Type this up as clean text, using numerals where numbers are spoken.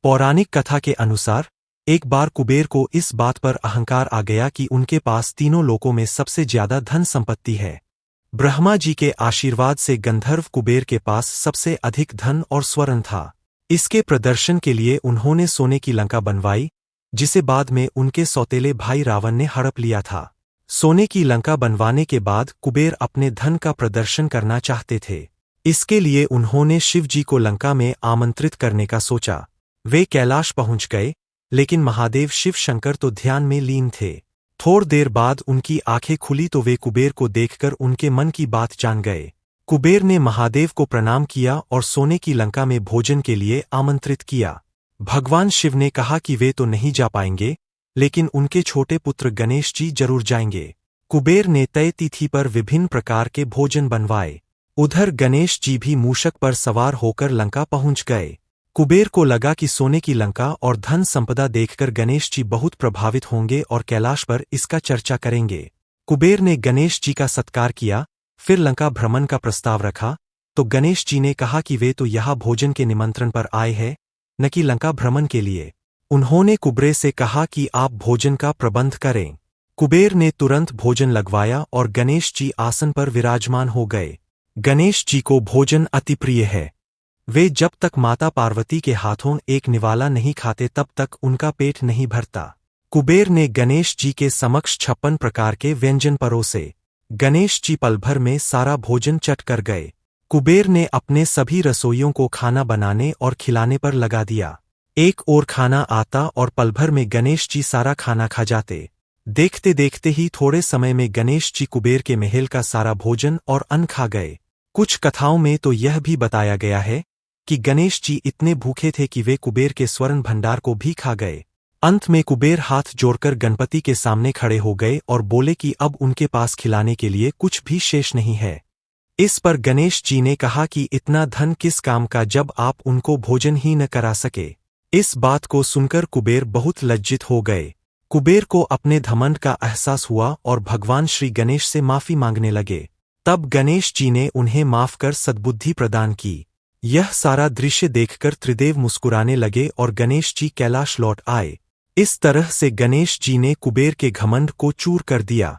पौराणिक कथा के अनुसार एक बार कुबेर को इस बात पर अहंकार आ गया कि उनके पास तीनों लोकों में सबसे ज्यादा धन संपत्ति है। ब्रह्मा जी के आशीर्वाद से गंधर्व कुबेर के पास सबसे अधिक धन और स्वर्ण था। इसके प्रदर्शन के लिए उन्होंने सोने की लंका बनवाई, जिसे बाद में उनके सौतेले भाई रावण ने हड़प लिया था। सोने की लंका बनवाने के बाद कुबेर अपने धन का प्रदर्शन करना चाहते थे। इसके लिए उन्होंने शिव जी को लंका में आमंत्रित करने का सोचा। वे कैलाश पहुंच गए, लेकिन महादेव शिव शंकर तो ध्यान में लीन थे। थोड़ी देर बाद उनकी आंखें खुली तो वे कुबेर को देखकर उनके मन की बात जान गए। कुबेर ने महादेव को प्रणाम किया और सोने की लंका में भोजन के लिए आमंत्रित किया। भगवान शिव ने कहा कि वे तो नहीं जा पाएंगे, लेकिन उनके छोटे पुत्र गणेश जी जरूर जाएंगे। कुबेर ने तय तिथि पर विभिन्न प्रकार के भोजन बनवाए। उधर गणेश जी भी मूषक पर सवार होकर लंका पहुंच गए। कुबेर को लगा कि सोने की लंका और धन संपदा देखकर गणेश जी बहुत प्रभावित होंगे और कैलाश पर इसका चर्चा करेंगे। कुबेर ने गणेश जी का सत्कार किया, फिर लंका भ्रमण का प्रस्ताव रखा, तो गणेश जी ने कहा कि वे तो यहाँ भोजन के निमंत्रण पर आए हैं, न कि लंका भ्रमण के लिए। उन्होंने कुबेर से कहा कि आप भोजन का प्रबंध करें। कुबेर ने तुरंत भोजन लगवाया और गणेश जी आसन पर विराजमान हो गए। गणेश जी को भोजन अति प्रिय है। वे जब तक माता पार्वती के हाथों एक निवाला नहीं खाते तब तक उनका पेट नहीं भरता। कुबेर ने गणेश जी के समक्ष 56 प्रकार के व्यंजन परोसे। गणेश जी पल भर में सारा भोजन चट कर गए। कुबेर ने अपने सभी रसोइयों को खाना बनाने और खिलाने पर लगा दिया। एक ओर खाना आता और पल भर में गणेश जी सारा खाना खा जाते। देखते देखते ही थोड़े समय में गणेश जी कुबेर के महल का सारा भोजन और अन्न खा गए। कुछ कथाओं में तो यह भी बताया गया है कि गणेश जी इतने भूखे थे कि वे कुबेर के स्वर्ण भंडार को भी खा गए। अंत में कुबेर हाथ जोड़कर गणपति के सामने खड़े हो गए और बोले कि अब उनके पास खिलाने के लिए कुछ भी शेष नहीं है। इस पर गणेश जी ने कहा कि इतना धन किस काम का जब आप उनको भोजन ही न करा सके। इस बात को सुनकर कुबेर बहुत लज्जित हो गए। कुबेर को अपने घमंड का एहसास हुआ और भगवान श्री गणेश से माफी मांगने लगे। तब गणेश जी ने उन्हें माफ कर सद्बुद्धि प्रदान की। यह सारा दृश्य देखकर त्रिदेव मुस्कुराने लगे और गणेश जी कैलाश लौट आए। इस तरह से गणेश जी ने कुबेर के घमंड को चूर कर दिया।